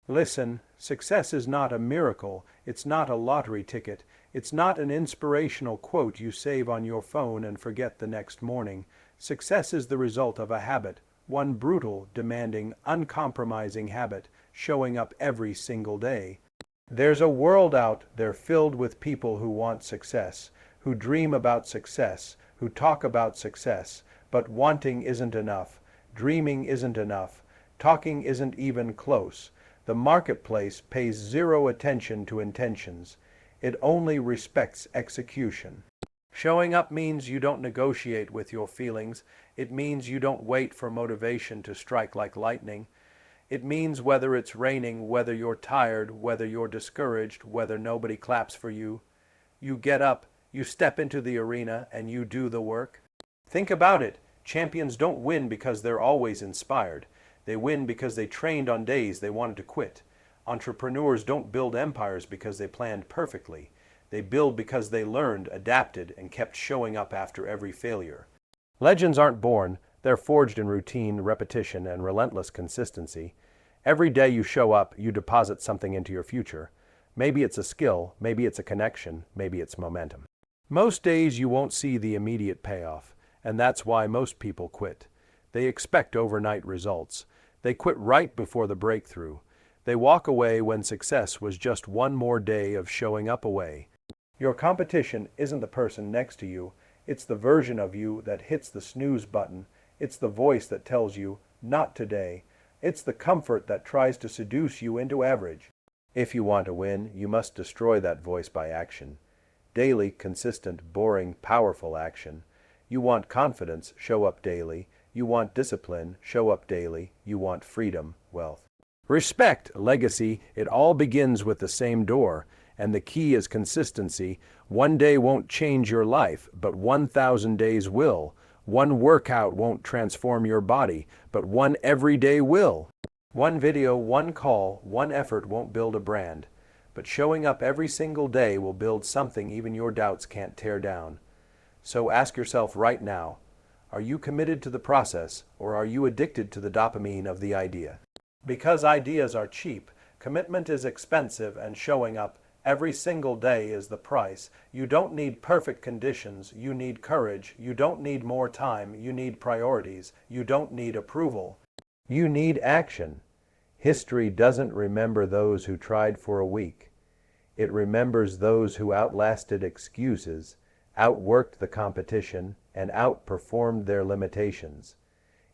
Listen, success is not a miracle, it's not a lottery ticket, it's not an inspirational quote you save on your phone and forget the next morning. Success is the result of a habit, one brutal, demanding, uncompromising habit, showing up every single day. There's a world out there filled with people who want success, who dream about success, who talk about success, but wanting isn't enough, dreaming isn't enough, talking isn't even close. The marketplace pays zero attention to intentions. It only respects execution. Showing up means you don't negotiate with your feelings. It means you don't wait for motivation to strike like lightning. It means whether it's raining, whether you're tired, whether you're discouraged, whether nobody claps for you, you get up, you step into the arena, and you do the work. Think about it. Champions don't win because they're always inspired. They win because they trained on days they wanted to quit. Entrepreneurs don't build empires because they planned perfectly. They build because they learned, adapted, and kept showing up after every failure. Legends aren't born, they're forged in routine, repetition, and relentless consistency. Every day you show up, you deposit something into your future. Maybe it's a skill, maybe it's a connection, maybe it's momentum. Most days you won't see the immediate payoff, and that's why most people quit. They expect overnight results. They quit right before the breakthrough. They walk away when success was just one more day of showing up away. Your competition isn't the person next to you. It's the version of you that hits the snooze button. It's the voice that tells you, not today. It's the comfort that tries to seduce you into average. If you want to win, you must destroy that voice by action. Daily, consistent, boring, powerful action. You want confidence, show up daily. You want discipline, show up daily. You want freedom, wealth. Respect, legacy, it all begins with the same door. And the key is consistency. One day won't change your life, but 1,000 days will. One workout won't transform your body, but one everyday will. One video, one call, one effort won't build a brand, but showing up every single day will build something even your doubts can't tear down. So ask yourself right now, are you committed to the process, or are you addicted to the dopamine of the idea? Because ideas are cheap, commitment is expensive, and showing up every single day is the price. You don't need perfect conditions, you need courage. You don't need more time, you need priorities. You don't need approval. You need action. History doesn't remember those who tried for a week. It remembers those who outlasted excuses, outworked the competition, and outperformed their limitations.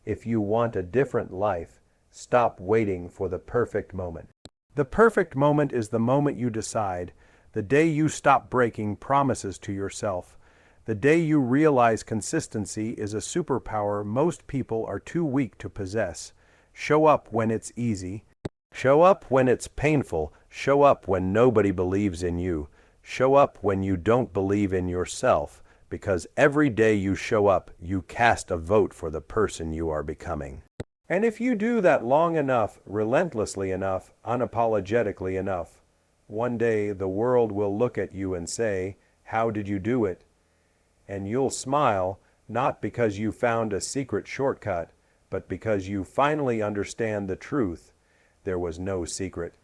If you want a different life, stop waiting for the perfect moment. The perfect moment is the moment you decide, the day you stop breaking promises to yourself, the day you realize consistency is a superpower most people are too weak to possess. Show up when it's easy. Show up when it's painful. Show up when nobody believes in you. Show up when you don't believe in yourself, because every day you show up, you cast a vote for the person you are becoming. And if you do that long enough, relentlessly enough, unapologetically enough, one day the world will look at you and say, "How did you do it?" And you'll smile, not because you found a secret shortcut, but because you finally understand the truth. There was no secret.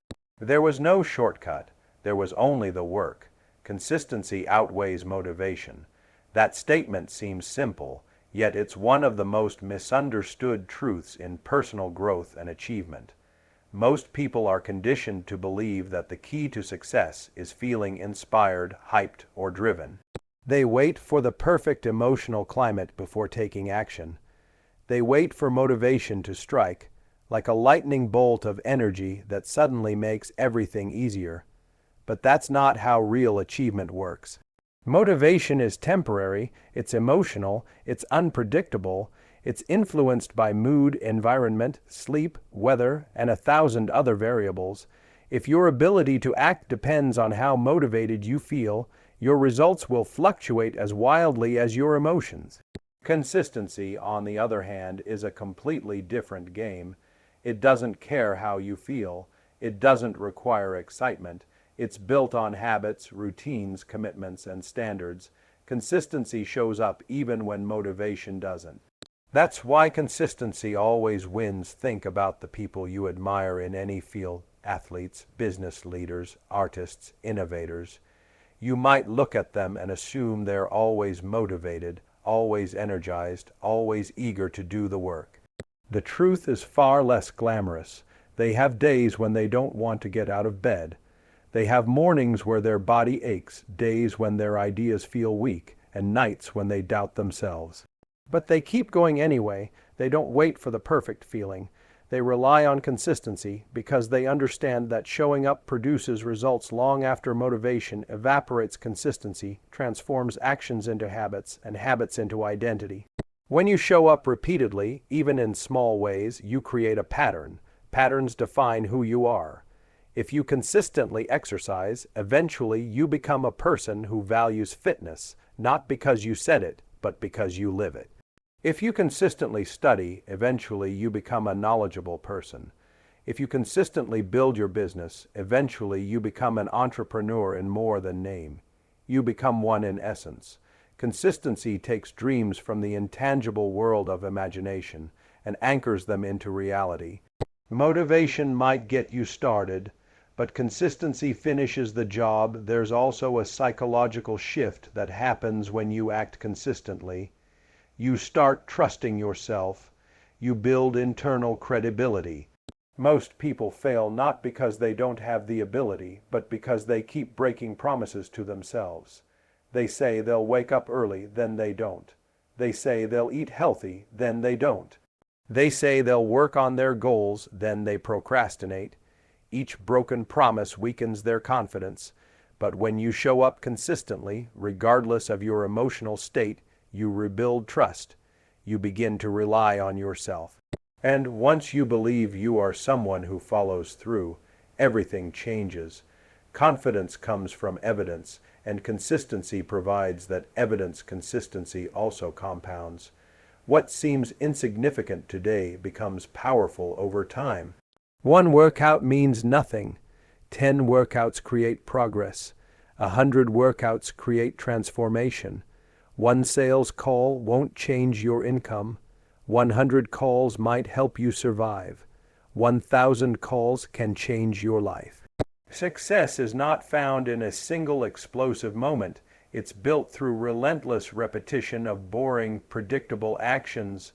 There was no shortcut. There was only the work. Consistency outweighs motivation. That statement seems simple, yet it's one of the most misunderstood truths in personal growth and achievement. Most people are conditioned to believe that the key to success is feeling inspired, hyped, or driven. They wait for the perfect emotional climate before taking action. They wait for motivation to strike, like a lightning bolt of energy that suddenly makes everything easier. But that's not how real achievement works. Motivation is temporary, it's emotional, it's unpredictable, it's influenced by mood, environment, sleep, weather, and 1,000 other variables. If your ability to act depends on how motivated you feel, your results will fluctuate as wildly as your emotions. Consistency, on the other hand, is a completely different game. It doesn't care how you feel. It doesn't require excitement. It's built on habits, routines, commitments, and standards. Consistency shows up even when motivation doesn't. That's why consistency always wins. Think about the people you admire in any field athletes, business leaders, artists, innovators. You might look at them and assume they're always motivated, always energized, always eager to do the work. The truth is far less glamorous. They have days when they don't want to get out of bed. They have mornings where their body aches, days when their ideas feel weak, and nights when they doubt themselves. But they keep going anyway. They don't wait for the perfect feeling. They rely on consistency because they understand that showing up produces results long after motivation evaporates. Consistency transforms actions into habits and habits into identity. When you show up repeatedly, even in small ways, you create a pattern. Patterns define who you are. If you consistently exercise, eventually you become a person who values fitness, not because you said it, but because you live it. If you consistently study, eventually you become a knowledgeable person. If you consistently build your business, eventually you become an entrepreneur in more than name. You become one in essence. Consistency takes dreams from the intangible world of imagination and anchors them into reality. Motivation might get you started, but consistency finishes the job. There's also a psychological shift that happens when you act consistently. You start trusting yourself. You build internal credibility. Most people fail not because they don't have the ability, but because they keep breaking promises to themselves. They say they'll wake up early, then they don't. They say they'll eat healthy, then they don't. They say they'll work on their goals, then they procrastinate. Each broken promise weakens their confidence. But when you show up consistently, regardless of your emotional state, you rebuild trust. You begin to rely on yourself. And once you believe you are someone who follows through, everything changes. Confidence comes from evidence, and consistency provides that evidence. Consistency also compounds. What seems insignificant today becomes powerful over time. One workout means nothing. 10 workouts create progress. 100 workouts create transformation. One sales call won't change your income. 100 calls might help you survive. 1,000 calls can change your life. Success is not found in a single explosive moment. It's built through relentless repetition of boring, predictable actions.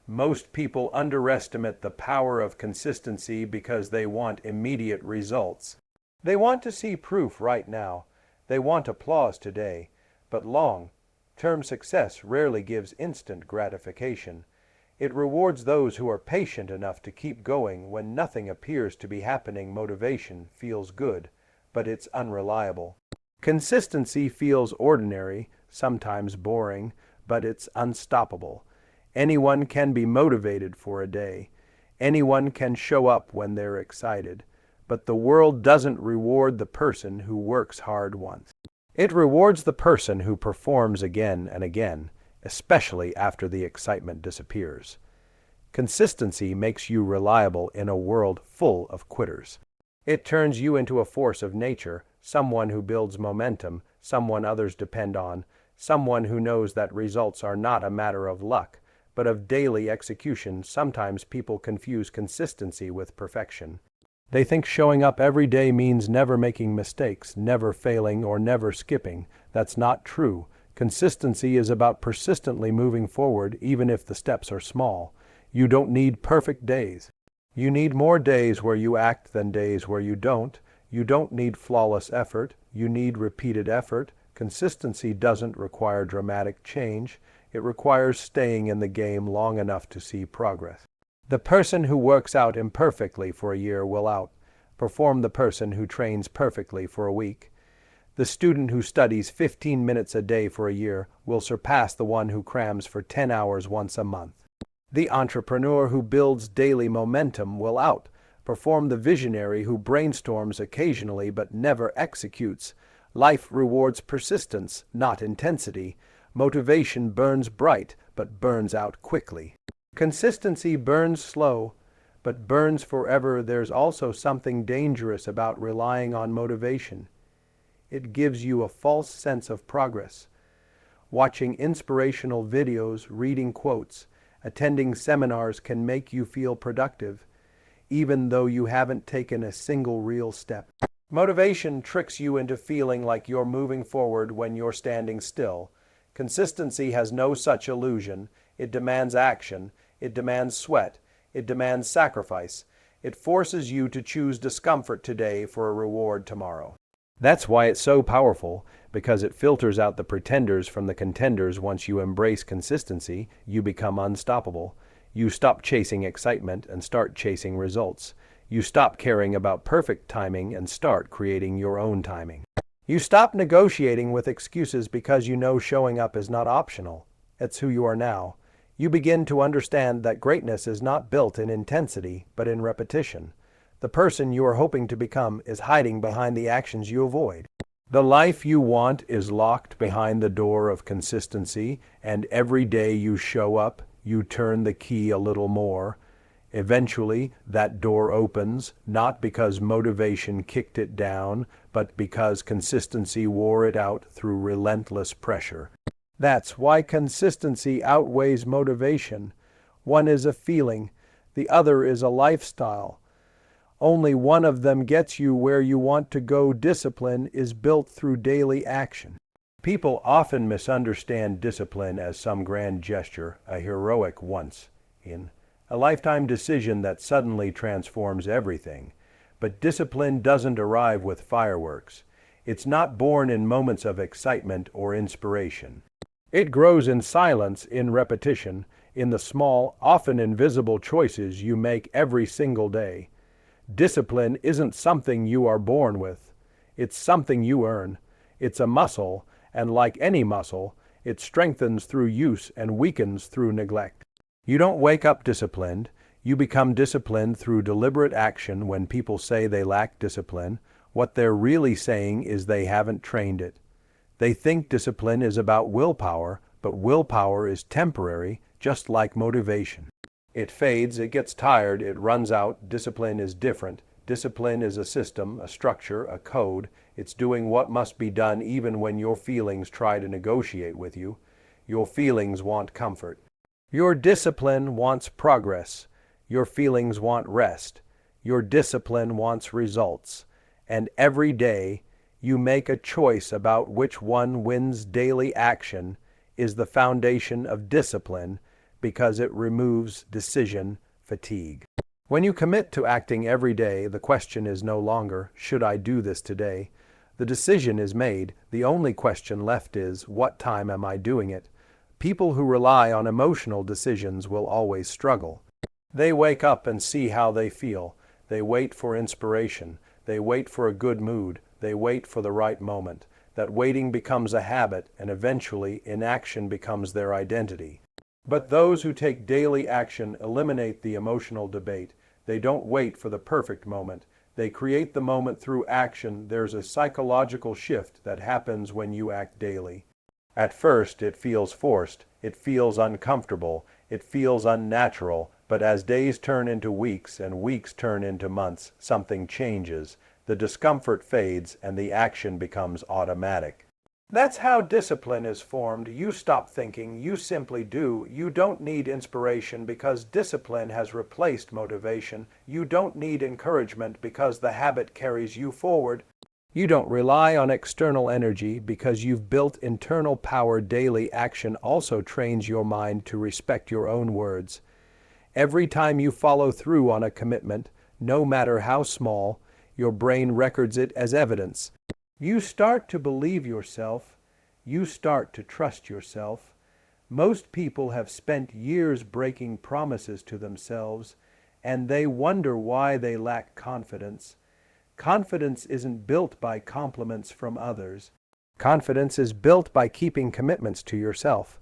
Most people underestimate the power of consistency because they want immediate results. They want to see proof right now. They want applause today. But long-term success rarely gives instant gratification. It rewards those who are patient enough to keep going when nothing appears to be happening. Motivation feels good, but it's unreliable. Consistency feels ordinary, sometimes boring, but it's unstoppable. Anyone can be motivated for a day. Anyone can show up when they're excited. But the world doesn't reward the person who works hard once. It rewards the person who performs again and again, especially after the excitement disappears. Consistency makes you reliable in a world full of quitters. It turns you into a force of nature, someone who builds momentum, someone others depend on, someone who knows that results are not a matter of luck, but of daily execution. Sometimes people confuse consistency with perfection. They think showing up every day means never making mistakes, never failing, or never skipping. That's not true. Consistency is about persistently moving forward, even if the steps are small. You don't need perfect days. You need more days where you act than days where you don't. You don't need flawless effort. You need repeated effort. Consistency doesn't require dramatic change. It requires staying in the game long enough to see progress. The person who works out imperfectly for a year will outperform the person who trains perfectly for a week. The student who studies 15 minutes a day for a year will surpass the one who crams for 10 hours once a month. The entrepreneur who builds daily momentum will outperform the visionary who brainstorms occasionally but never executes. Life rewards persistence, not intensity. Motivation burns bright but burns out quickly. Consistency burns slow, but burns forever. There's also something dangerous about relying on motivation. It gives you a false sense of progress. Watching inspirational videos, reading quotes, attending seminars can make you feel productive. even though you haven't taken a single real step. Motivation tricks you into feeling like you're moving forward when you're standing still. Consistency has no such illusion. It demands action. It demands sweat. It demands sacrifice. It forces you to choose discomfort today for a reward tomorrow. That's why it's so powerful, because it filters out the pretenders from the contenders. Once you embrace consistency, you become unstoppable. You stop chasing excitement and start chasing results. You stop caring about perfect timing and start creating your own timing. You stop negotiating with excuses because you know showing up is not optional. It's who you are now. You begin to understand that greatness is not built in intensity, but in repetition. The person you are hoping to become is hiding behind the actions you avoid. The life you want is locked behind the door of consistency, and every day you show up, you turn the key a little more. Eventually, that door opens, not because motivation kicked it down, but because consistency wore it out through relentless pressure. That's why consistency outweighs motivation. One is a feeling, the other is a lifestyle. Only one of them gets you where you want to go. Discipline is built through daily action. People often misunderstand discipline as some grand gesture, a heroic once in a lifetime decision that suddenly transforms everything. But discipline doesn't arrive with fireworks. It's not born in moments of excitement or inspiration. It grows in silence, in repetition, in the small, often invisible choices you make every single day. Discipline isn't something you are born with. It's something you earn. It's a muscle, and like any muscle, it strengthens through use and weakens through neglect. You don't wake up disciplined. You become disciplined through deliberate action. When people say they lack discipline, what they're really saying is they haven't trained it. They think discipline is about willpower, but willpower is temporary, just like motivation. It fades, it gets tired, it runs out. Discipline is different. Discipline is a system, a structure, a code. It's doing what must be done even when your feelings try to negotiate with you. Your feelings want comfort. Your discipline wants progress. Your feelings want rest. Your discipline wants results. And every day, you make a choice about which one wins. Daily action is the foundation of discipline because it removes decision fatigue. When you commit to acting every day, the question is no longer, should I do this today? The decision is made. The only question left is, what time am I doing it? People who rely on emotional decisions will always struggle. They wake up and see how they feel. They wait for inspiration. They wait for a good mood. They wait for the right moment. That waiting becomes a habit, and eventually inaction becomes their identity. But those who take daily action eliminate the emotional debate. They don't wait for the perfect moment. They create the moment through action. There's a psychological shift that happens when you act daily. At first, it feels forced. It feels uncomfortable. It feels unnatural. But as days turn into weeks and weeks turn into months, something changes. The discomfort fades and the action becomes automatic. That's how discipline is formed. You stop thinking, you simply do. You don't need inspiration because discipline has replaced motivation. You don't need encouragement because the habit carries you forward. You don't rely on external energy because you've built internal power. Daily action also trains your mind to respect your own words. Every time you follow through on a commitment, no matter how small, your brain records it as evidence. You start to believe yourself. You start to trust yourself. Most people have spent years breaking promises to themselves, and they wonder why they lack confidence. Confidence isn't built by compliments from others. Confidence is built by keeping commitments to yourself.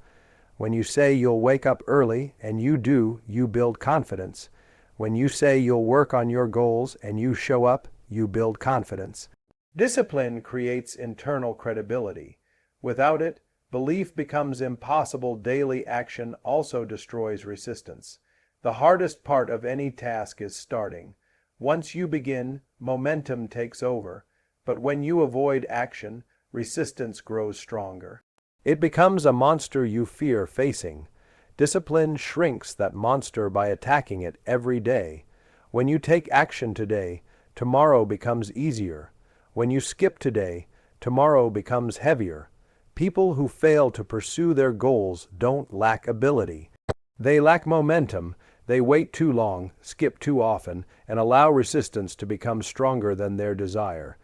When you say you'll wake up early, and you do, you build confidence. When you say you'll work on your goals and you show up, you build confidence. Discipline creates internal credibility. Without it, belief becomes impossible. Daily action also destroys resistance. The hardest part of any task is starting. Once you begin, momentum takes over. But when you avoid action, resistance grows stronger. It becomes a monster you fear facing. Discipline shrinks that monster by attacking it every day. When you take action today, tomorrow becomes easier. When you skip today, tomorrow becomes heavier. People who fail to pursue their goals don't lack ability. They lack momentum. They wait too long, skip too often, and allow resistance to become stronger than their desire.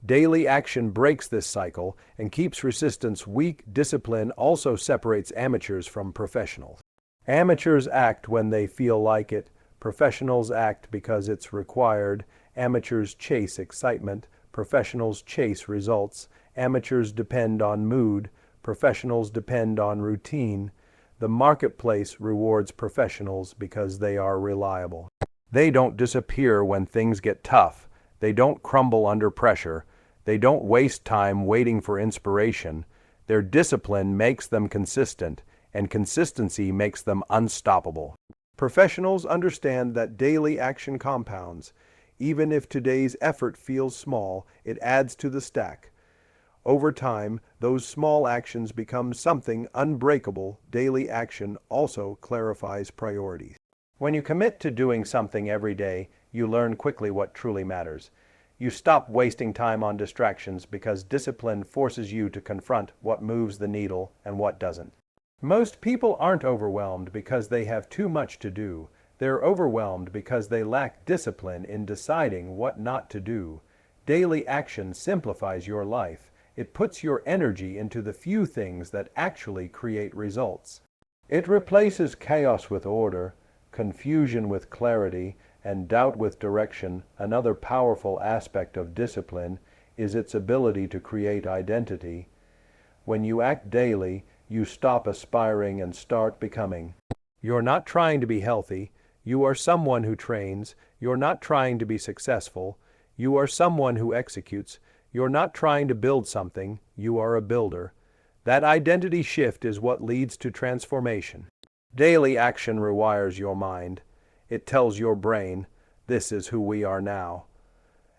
Daily action breaks this cycle and keeps resistance weak. Discipline also separates amateurs from professionals. Amateurs act when they feel like it. Professionals act because it's required. Amateurs chase excitement. Professionals chase results. Amateurs depend on mood. Professionals depend on routine. The marketplace rewards professionals because they are reliable. They don't disappear when things get tough. They don't crumble under pressure. They don't waste time waiting for inspiration. Their discipline makes them consistent, and consistency makes them unstoppable. Professionals understand that daily action compounds. Even if today's effort feels small, it adds to the stack. Over time, those small actions become something unbreakable. Daily action also clarifies priorities. When you commit to doing something every day, you learn quickly what truly matters. You stop wasting time on distractions because discipline forces you to confront what moves the needle and what doesn't. Most people aren't overwhelmed because they have too much to do. They're overwhelmed because they lack discipline in deciding what not to do. Daily action simplifies your life. It puts your energy into the few things that actually create results. It replaces chaos with order, confusion with clarity, and doubt with direction. Another powerful aspect of discipline is its ability to create identity. When you act daily, you stop aspiring and start becoming. You're not trying to be healthy. You are someone who trains. You're not trying to be successful. You are someone who executes. You're not trying to build something. You are a builder. That identity shift is what leads to transformation. Daily action rewires your mind. It tells your brain, this is who we are now.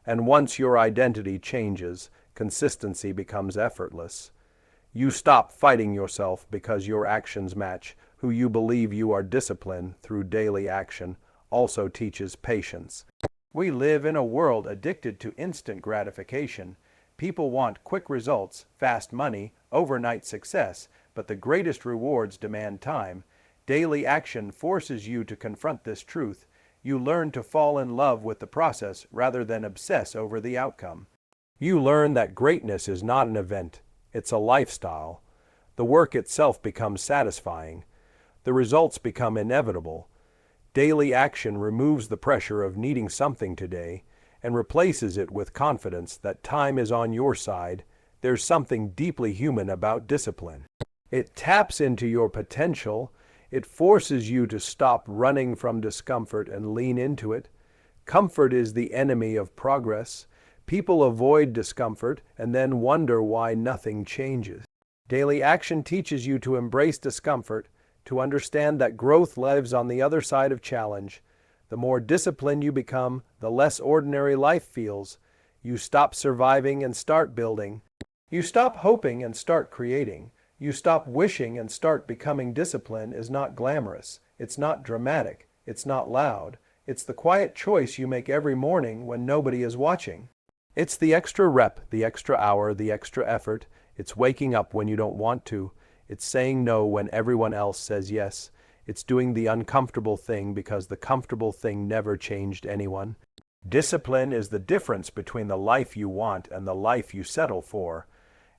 And once your identity changes, consistency becomes effortless. You stop fighting yourself because your actions match who you believe you are. Discipline through daily action also teaches patience. We live in a world addicted to instant gratification. People want quick results, fast money, overnight success, but the greatest rewards demand time. Daily action forces you to confront this truth. You learn to fall in love with the process rather than obsess over the outcome. You learn that greatness is not an event, it's a lifestyle. The work itself becomes satisfying. The results become inevitable. Daily action removes the pressure of needing something today and replaces it with confidence that time is on your side. There's something deeply human about discipline. It taps into your potential. It forces you to stop running from discomfort and lean into it. Comfort is the enemy of progress. People avoid discomfort and then wonder why nothing changes. Daily action teaches you to embrace discomfort, to understand that growth lives on the other side of challenge. The more disciplined you become, the less ordinary life feels. You stop surviving and start building. You stop hoping and start creating. You stop wishing and start becoming. Discipline is not glamorous. It's not dramatic. It's not loud. It's the quiet choice you make every morning when nobody is watching. It's the extra rep, the extra hour, the extra effort. It's waking up when you don't want to. It's saying no when everyone else says yes. It's doing the uncomfortable thing because the comfortable thing never changed anyone. Discipline is the difference between the life you want and the life you settle for.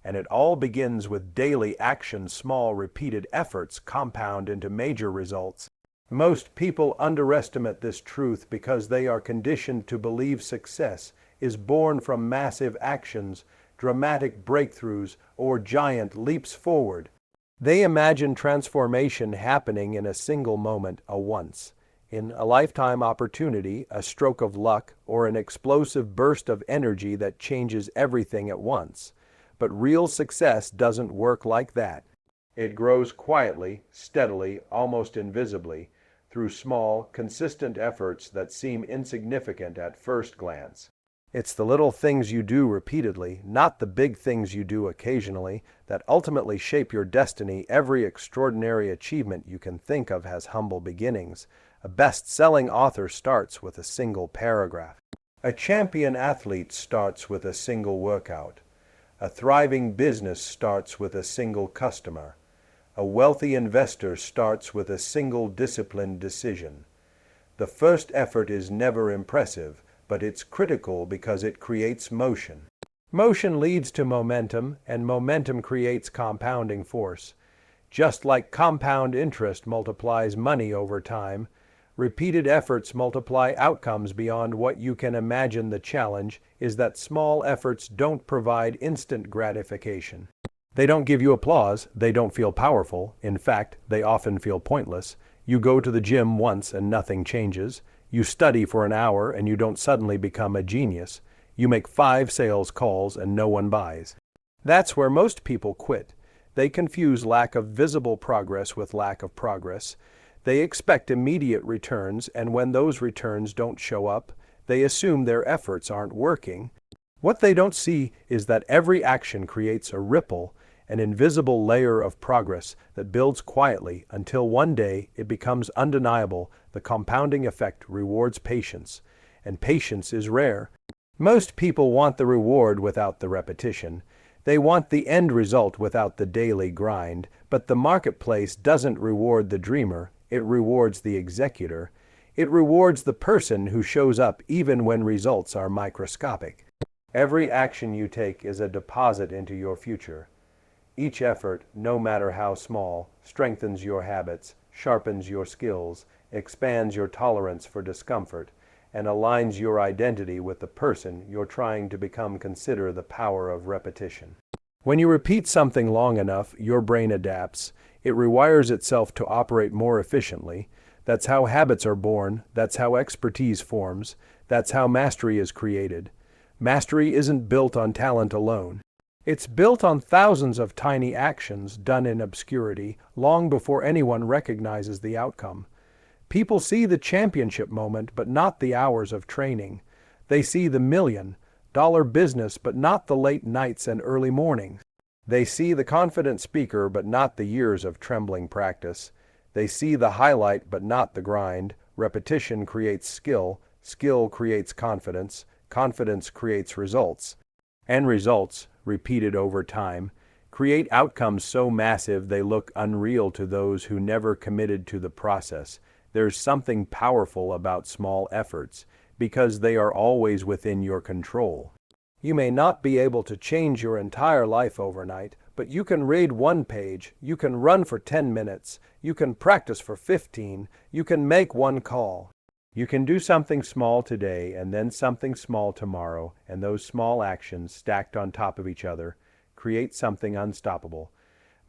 And it all begins with daily action. Small, repeated efforts compound into major results. Most people underestimate this truth because they are conditioned to believe success is born from massive actions, dramatic breakthroughs, or giant leaps forward. They imagine transformation happening in a single moment, a once, in a lifetime opportunity, a stroke of luck, or an explosive burst of energy that changes everything at once. But real success doesn't work like that. It grows quietly, steadily, almost invisibly, through small, consistent efforts that seem insignificant at first glance. It's the little things you do repeatedly, not the big things you do occasionally, that ultimately shape your destiny. Every extraordinary achievement you can think of has humble beginnings. A best-selling author starts with a single paragraph. A champion athlete starts with a single workout. A thriving business starts with a single customer. A wealthy investor starts with a single disciplined decision. The first effort is never impressive, but it's critical because it creates motion. Motion leads to momentum, and momentum creates compounding force. Just like compound interest multiplies money over time, repeated efforts multiply outcomes beyond what you can imagine. The challenge is that small efforts don't provide instant gratification. They don't give you applause, they don't feel powerful. In fact, they often feel pointless. You go to the gym once and nothing changes. You study for an hour and you don't suddenly become a genius. You make 5 sales calls and no one buys. That's where most people quit. They confuse lack of visible progress with lack of progress. They expect immediate returns, and when those returns don't show up, they assume their efforts aren't working. What they don't see is that every action creates a ripple, an invisible layer of progress that builds quietly until one day it becomes undeniable. The compounding effect rewards patience, and patience is rare. Most people want the reward without the repetition. They want the end result without the daily grind, but the marketplace doesn't reward the dreamer, it rewards the executor. It rewards the person who shows up even when results are microscopic. Every action you take is a deposit into your future. Each effort, no matter how small, strengthens your habits, sharpens your skills, expands your tolerance for discomfort, and aligns your identity with the person you're trying to become. Consider the power of repetition. When you repeat something long enough, your brain adapts. It rewires itself to operate more efficiently. That's how habits are born. That's how expertise forms. That's how mastery is created. Mastery isn't built on talent alone. It's built on thousands of tiny actions done in obscurity, long before anyone recognizes the outcome. People see the championship moment, but not the hours of training. They see the $1,000,000 business, but not the late nights and early mornings. They see the confident speaker, but not the years of trembling practice. They see the highlight, but not the grind. Repetition creates skill. Skill creates confidence. Confidence creates results. And results, repeated over time, create outcomes so massive they look unreal to those who never committed to the process. There's something powerful about small efforts, because they are always within your control. You may not be able to change your entire life overnight, but you can read 1 page, you can run for 10 minutes, you can practice for 15, you can make 1 call. You can do something small today and then something small tomorrow, and those small actions stacked on top of each other create something unstoppable.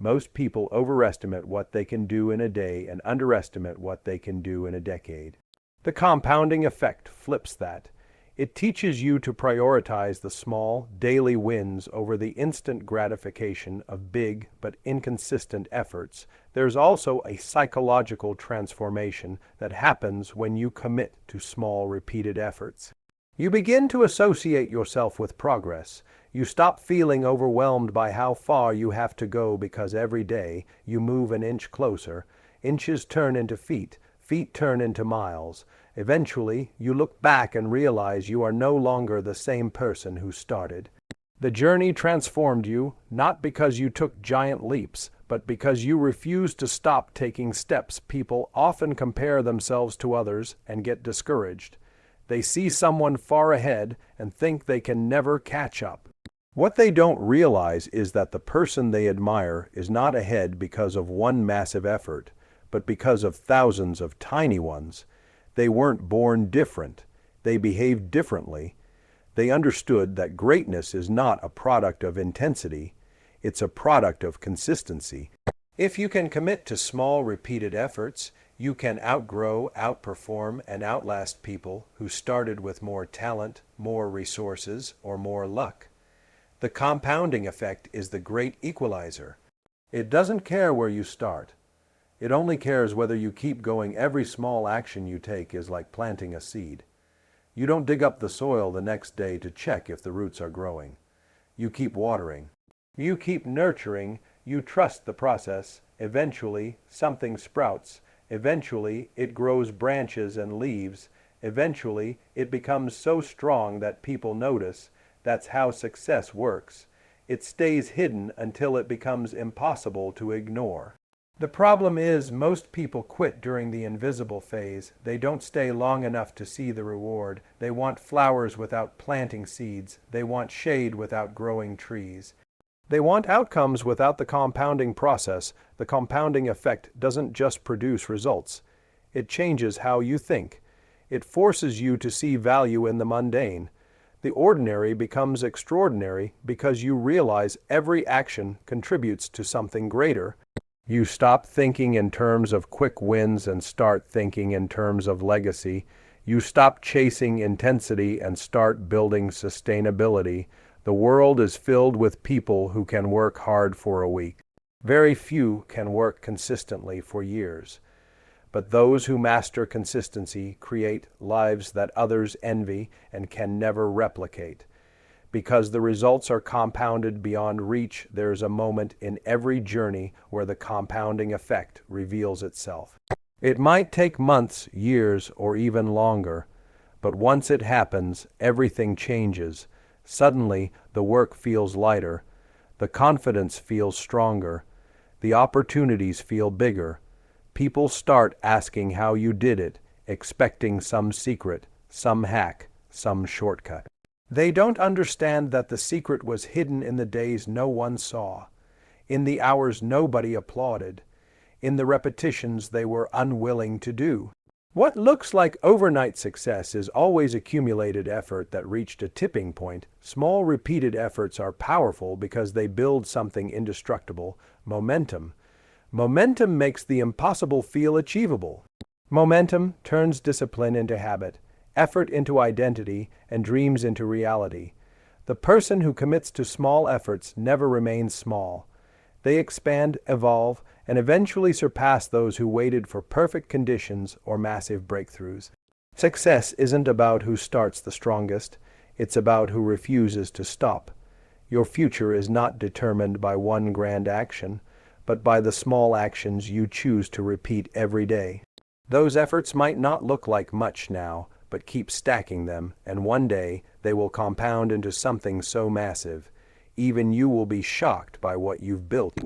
Most people overestimate what they can do in a day and underestimate what they can do in a decade. The compounding effect flips that. It teaches you to prioritize the small, daily wins over the instant gratification of big but inconsistent efforts. There's also a psychological transformation that happens when you commit to small, repeated efforts. You begin to associate yourself with progress. You stop feeling overwhelmed by how far you have to go because every day you move an inch closer. Inches turn into feet, feet turn into miles. Eventually, you look back and realize you are no longer the same person who started. The journey transformed you, not because you took giant leaps, but because you refused to stop taking steps. People often compare themselves to others and get discouraged. They see someone far ahead and think they can never catch up. What they don't realize is that the person they admire is not ahead because of one massive effort, but because of thousands of tiny ones. They weren't born different. They behaved differently. They understood that greatness is not a product of intensity. It's a product of consistency. If you can commit to small, repeated efforts, you can outgrow, outperform, and outlast people who started with more talent, more resources, or more luck. The compounding effect is the great equalizer. It doesn't care where you start. It only cares whether you keep going. Every small action you take is like planting a seed. You don't dig up the soil the next day to check if the roots are growing. You keep watering. You keep nurturing. You trust the process. Eventually, something sprouts, Eventually, it grows branches and leaves. Eventually, it becomes so strong that people notice. That's how success works. It stays hidden until it becomes impossible to ignore. The problem is most people quit during the invisible phase. They don't stay long enough to see the reward. They want flowers without planting seeds. They want shade without growing trees. They want outcomes without the compounding process. The compounding effect doesn't just produce results. It changes how you think. It forces you to see value in the mundane. The ordinary becomes extraordinary because you realize every action contributes to something greater. You stop thinking in terms of quick wins and start thinking in terms of legacy. You stop chasing intensity and start building sustainability. The world is filled with people who can work hard for a week. Very few can work consistently for years. But those who master consistency create lives that others envy and can never replicate. Because the results are compounded beyond reach, there's a moment in every journey where the compounding effect reveals itself. It might take months, years, or even longer, but once it happens, everything changes. Suddenly, the work feels lighter, the confidence feels stronger, the opportunities feel bigger. People start asking how you did it, expecting some secret, some hack, some shortcut. They don't understand that the secret was hidden in the days no one saw, in the hours nobody applauded, in the repetitions they were unwilling to do. What looks like overnight success is always accumulated effort that reached a tipping point. Small repeated efforts are powerful because they build something indestructible, momentum. Momentum makes the impossible feel achievable. Momentum turns discipline into habit, effort into identity, and dreams into reality. The person who commits to small efforts never remains small. They expand, evolve, and eventually surpass those who waited for perfect conditions or massive breakthroughs. Success isn't about who starts the strongest, it's about who refuses to stop. Your future is not determined by one grand action, but by the small actions you choose to repeat every day. Those efforts might not look like much now, but keep stacking them, and one day they will compound into something so massive, even you will be shocked by what you've built.